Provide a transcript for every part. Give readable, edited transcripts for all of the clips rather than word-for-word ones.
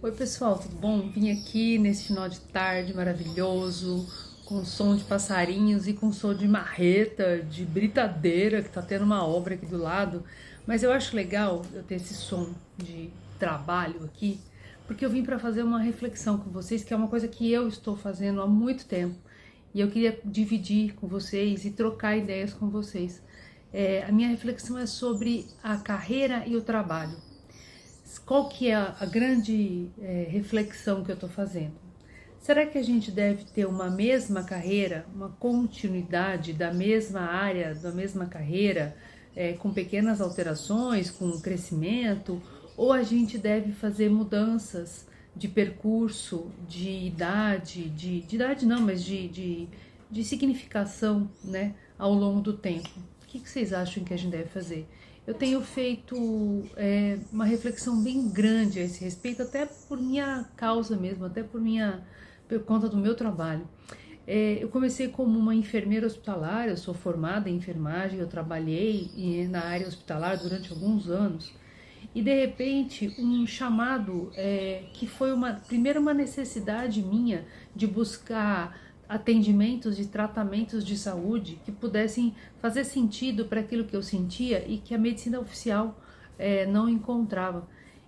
Oi pessoal, tudo bom? Vim aqui nesse final de tarde maravilhoso, com som de passarinhos e com som de marreta, de britadeira, que tá tendo uma obra aqui do lado. Mas eu acho legal eu ter esse som de trabalho aqui, porque eu vim para fazer uma reflexão com vocês, que é uma coisa que eu estou fazendo há muito tempo. E eu queria dividir com vocês e trocar ideias com vocês. A minha reflexão é sobre a carreira e o trabalho. Qual que é a grande reflexão que eu estou fazendo? Será que a gente deve ter uma mesma carreira, uma continuidade da mesma área, da mesma carreira, com pequenas alterações, com crescimento, ou a gente deve fazer mudanças de percurso, de idade, de idade não, mas de significação, né, ao longo do tempo? O que vocês acham que a gente deve fazer? Eu tenho feito uma reflexão bem grande a esse respeito, até por minha causa mesmo, até por conta do meu trabalho. Eu comecei como uma enfermeira hospitalar, eu sou formada em enfermagem, eu trabalhei na área hospitalar durante alguns anos, e de repente um chamado que foi primeiro uma necessidade minha de buscar atendimentos e tratamentos de saúde que pudessem fazer sentido para aquilo que eu sentia e que a medicina oficial não encontrava.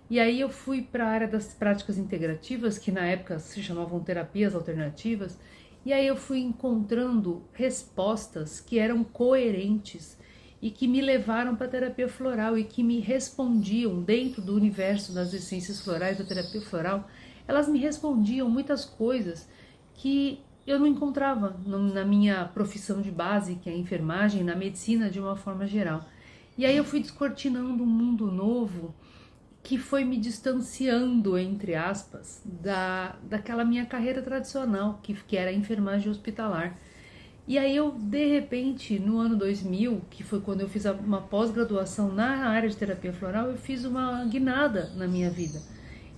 E aí eu fui para a área das práticas integrativas, que na época se chamavam terapias alternativas, e aí eu fui encontrando respostas que eram coerentes e que me levaram para a terapia floral e que me respondiam dentro do universo das essências florais da terapia floral. Elas me respondiam muitas coisas que eu não encontrava na minha profissão de base, que é a enfermagem, na medicina de uma forma geral. E aí eu fui descortinando um mundo novo que foi me distanciando, entre aspas, daquela minha carreira tradicional, que era a enfermagem hospitalar. E aí eu, de repente, no ano 2000, que foi quando eu fiz uma pós-graduação na área de terapia floral, eu fiz uma guinada na minha vida.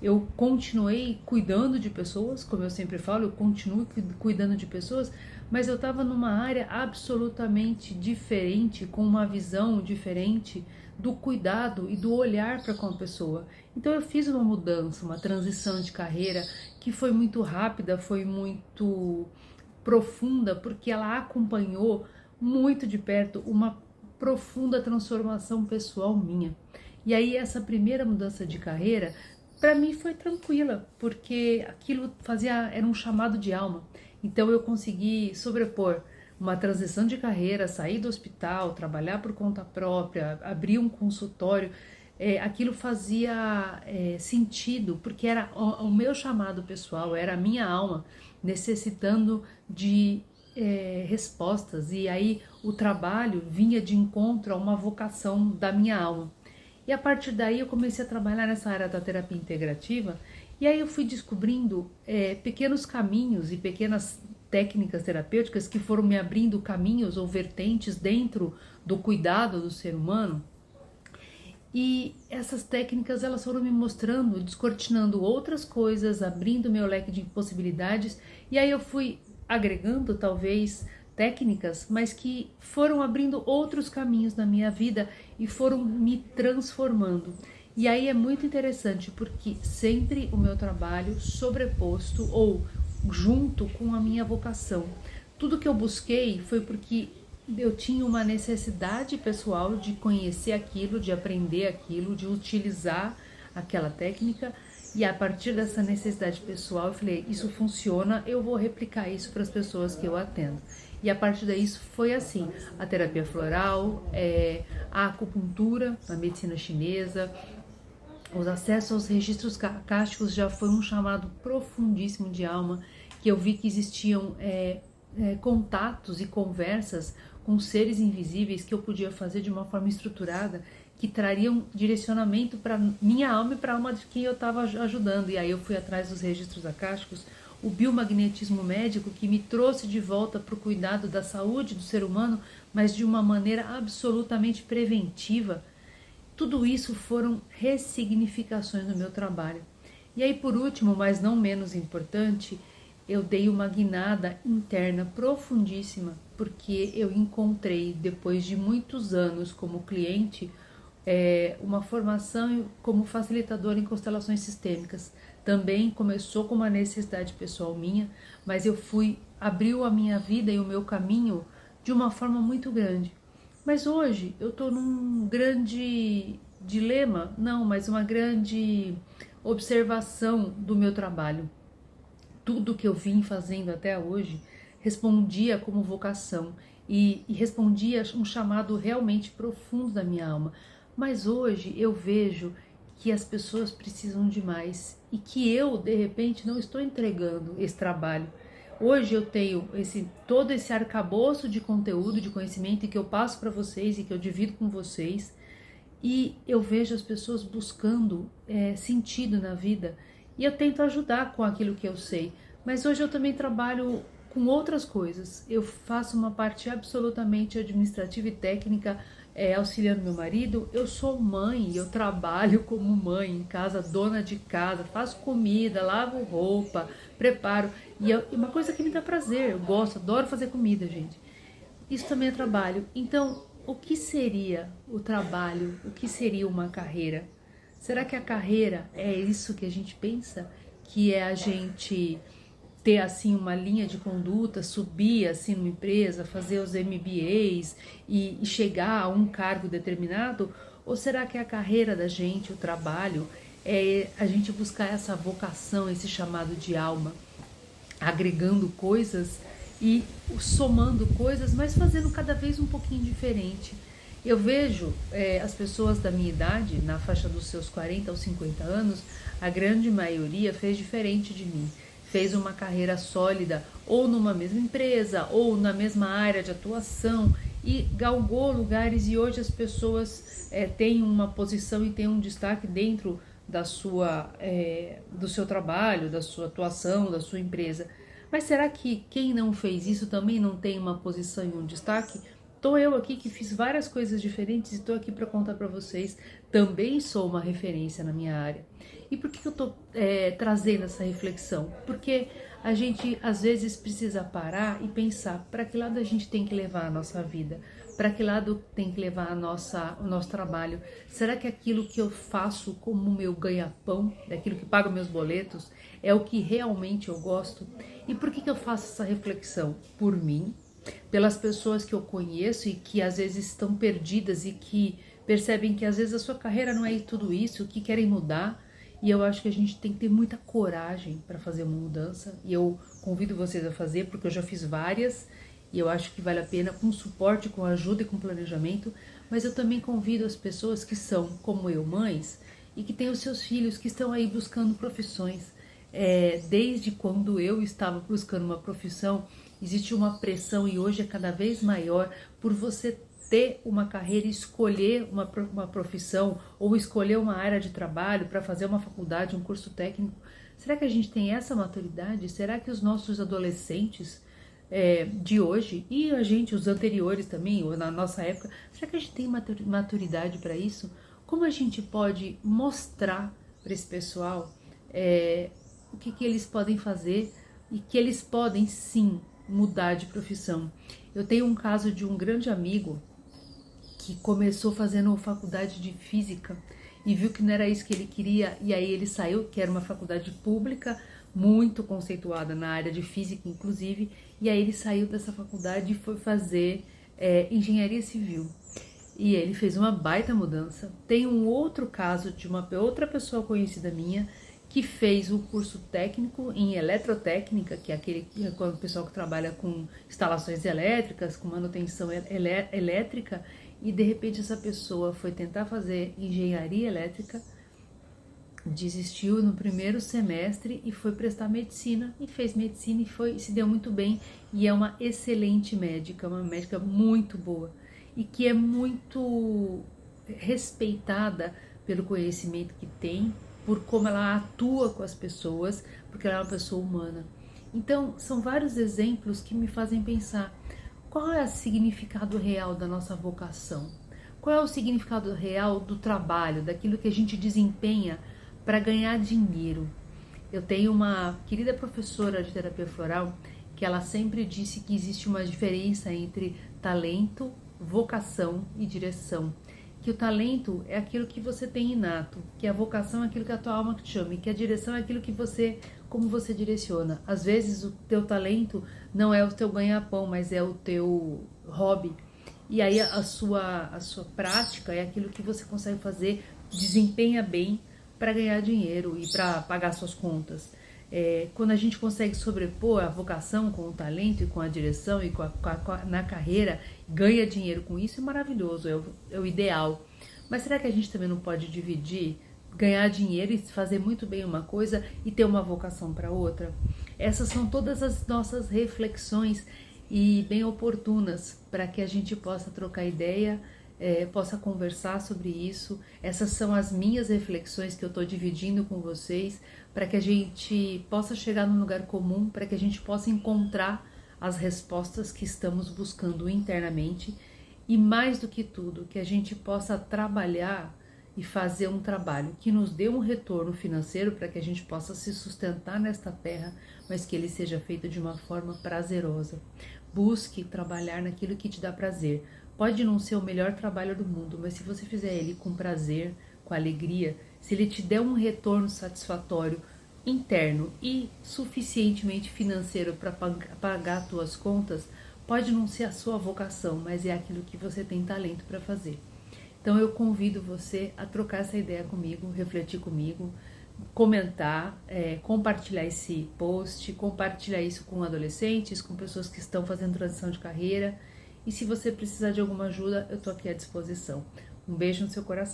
Eu continuei cuidando de pessoas, como eu sempre falo, eu continuo cuidando de pessoas, mas eu estava numa área absolutamente diferente, com uma visão diferente do cuidado e do olhar para com a pessoa. Então eu fiz uma mudança, uma transição de carreira que foi muito rápida, foi muito profunda, porque ela acompanhou muito de perto uma profunda transformação pessoal minha. E aí essa primeira mudança de carreira para mim foi tranquila, porque aquilo era um chamado de alma. Então eu consegui sobrepor uma transição de carreira, sair do hospital, trabalhar por conta própria, abrir um consultório. Aquilo fazia sentido, porque era o meu chamado pessoal, era a minha alma necessitando de respostas, e aí o trabalho vinha de encontro a uma vocação da minha alma. E a partir daí eu comecei a trabalhar nessa área da terapia integrativa, e aí eu fui descobrindo pequenos caminhos e pequenas técnicas terapêuticas que foram me abrindo caminhos ou vertentes dentro do cuidado do ser humano. E essas técnicas elas foram me mostrando, descortinando outras coisas, abrindo meu leque de possibilidades, e aí eu fui agregando talvez técnicas, mas que foram abrindo outros caminhos na minha vida e foram me transformando. E aí é muito interessante porque sempre o meu trabalho sobreposto ou junto com a minha vocação. Tudo que eu busquei foi porque eu tinha uma necessidade pessoal de conhecer aquilo, de aprender aquilo, de utilizar aquela técnica, e a partir dessa necessidade pessoal eu falei, isso funciona, eu vou replicar isso para as pessoas que eu atendo. E a partir daí isso foi assim, a terapia floral, a acupuntura, a medicina chinesa, os acessos aos registros cáusticos já foi um chamado profundíssimo de alma, que eu vi que existiam contatos e conversas com seres invisíveis que eu podia fazer de uma forma estruturada, que trariam direcionamento para minha alma e para a alma de quem eu estava ajudando. E aí eu fui atrás dos registros acásticos, o biomagnetismo médico que me trouxe de volta para o cuidado da saúde do ser humano, mas de uma maneira absolutamente preventiva. Tudo isso foram ressignificações no meu trabalho. E aí, por último, mas não menos importante, eu dei uma guinada interna profundíssima, porque eu encontrei, depois de muitos anos como cliente, uma formação como facilitadora em constelações sistêmicas. Também começou com uma necessidade pessoal minha, mas abriu a minha vida e o meu caminho de uma forma muito grande. Mas hoje eu estou num grande dilema, não, mas uma grande observação do meu trabalho. Tudo que eu vim fazendo até hoje respondia como vocação e respondia um chamado realmente profundo da minha alma. Mas hoje eu vejo que as pessoas precisam de mais e que eu, de repente, não estou entregando esse trabalho. Hoje eu tenho todo esse arcabouço de conteúdo, de conhecimento que eu passo para vocês e que eu divido com vocês, e eu vejo as pessoas buscando sentido na vida, e eu tento ajudar com aquilo que eu sei. Mas hoje eu também trabalho com outras coisas. Eu faço uma parte absolutamente administrativa e técnica, auxiliando meu marido. Eu sou mãe, eu trabalho como mãe em casa, dona de casa, faço comida, lavo roupa, preparo. E é uma coisa que me dá prazer, eu gosto, adoro fazer comida, gente. Isso também é trabalho. Então, o que seria o trabalho? O que seria uma carreira? Será que a carreira é isso que a gente pensa? Que é a gente ter assim uma linha de conduta, subir assim numa empresa, fazer os MBAs e chegar a um cargo determinado? Ou será que a carreira da gente, o trabalho, é a gente buscar essa vocação, esse chamado de alma, agregando coisas e somando coisas, mas fazendo cada vez um pouquinho diferente? Eu vejo as pessoas da minha idade, na faixa dos seus 40 aos 50 anos, a grande maioria fez diferente de mim. Fez uma carreira sólida, ou numa mesma empresa, ou na mesma área de atuação, e galgou lugares, e hoje as pessoas têm uma posição e têm um destaque dentro do seu trabalho, da sua atuação, da sua empresa. Mas será que quem não fez isso também não tem uma posição e um destaque? Estou eu aqui que fiz várias coisas diferentes e estou aqui para contar para vocês. Também sou uma referência na minha área. E por que eu estou trazendo essa reflexão? Porque a gente às vezes precisa parar e pensar para que lado a gente tem que levar a nossa vida, para que lado tem que levar o nosso trabalho. Será que aquilo que eu faço como meu ganha-pão, daquilo que paga meus boletos, é o que realmente eu gosto? E por que eu faço essa reflexão? Por mim, pelas pessoas que eu conheço e que às vezes estão perdidas e que percebem que às vezes a sua carreira não é tudo isso, que querem mudar. E eu acho que a gente tem que ter muita coragem para fazer uma mudança, e eu convido vocês a fazer, porque eu já fiz várias e eu acho que vale a pena, com suporte, com ajuda e com planejamento. Mas eu também convido as pessoas que são, como eu, mães, e que têm os seus filhos, que estão aí buscando profissões. Desde quando eu estava buscando uma profissão, existe uma pressão, e hoje é cada vez maior, por você ter uma carreira, escolher uma profissão ou escolher uma área de trabalho para fazer uma faculdade, um curso técnico. Será que a gente tem essa maturidade? Será que os nossos adolescentes de hoje, e a gente, os anteriores também, ou na nossa época, será que a gente tem maturidade para isso? Como a gente pode mostrar para esse pessoal o que eles podem fazer e que eles podem sim mudar de profissão? Eu tenho um caso de um grande amigo que começou fazendo faculdade de física e viu que não era isso que ele queria, e aí ele saiu, que era uma faculdade pública, muito conceituada na área de física, inclusive, e aí ele saiu dessa faculdade e foi fazer engenharia civil. E ele fez uma baita mudança. Tem um outro caso de uma outra pessoa conhecida minha, que fez o curso técnico em eletrotécnica, que é o pessoal que trabalha com instalações elétricas, com manutenção elétrica, e de repente essa pessoa foi tentar fazer engenharia elétrica, desistiu no primeiro semestre e foi prestar medicina, e fez medicina e se deu muito bem, e é uma excelente médica, uma médica muito boa, e que é muito respeitada pelo conhecimento que tem, por como ela atua com as pessoas, porque ela é uma pessoa humana. Então, são vários exemplos que me fazem pensar: qual é o significado real da nossa vocação? Qual é o significado real do trabalho, daquilo que a gente desempenha para ganhar dinheiro? Eu tenho uma querida professora de terapia floral que ela sempre disse que existe uma diferença entre talento, vocação e direção, que o talento é aquilo que você tem inato, que a vocação é aquilo que a tua alma te chama, e que a direção é aquilo que você, como você direciona. Às vezes o teu talento não é o teu ganha-pão, mas é o teu hobby. E aí a sua prática é aquilo que você consegue fazer, desempenha bem para ganhar dinheiro e para pagar suas contas. Quando a gente consegue sobrepor a vocação com o talento e com a direção e na carreira, ganha dinheiro com isso, é maravilhoso, é o ideal. Mas será que a gente também não pode dividir, ganhar dinheiro e fazer muito bem uma coisa e ter uma vocação para outra? Essas são todas as nossas reflexões e bem oportunas para que a gente possa trocar ideia, possa conversar sobre isso. Essas são as minhas reflexões que eu estou dividindo com vocês, para que a gente possa chegar num lugar comum, para que a gente possa encontrar as respostas que estamos buscando internamente e, mais do que tudo, que a gente possa trabalhar e fazer um trabalho que nos dê um retorno financeiro para que a gente possa se sustentar nesta terra, mas que ele seja feito de uma forma prazerosa. Busque trabalhar naquilo que te dá prazer. Pode não ser o melhor trabalho do mundo, mas se você fizer ele com prazer, com alegria, se ele te der um retorno satisfatório interno e suficientemente financeiro para pagar as tuas contas, pode não ser a sua vocação, mas é aquilo que você tem talento para fazer. Então eu convido você a trocar essa ideia comigo, refletir comigo, comentar, compartilhar esse post, compartilhar isso com adolescentes, com pessoas que estão fazendo transição de carreira. E se você precisar de alguma ajuda, eu estou aqui à disposição. Um beijo no seu coração.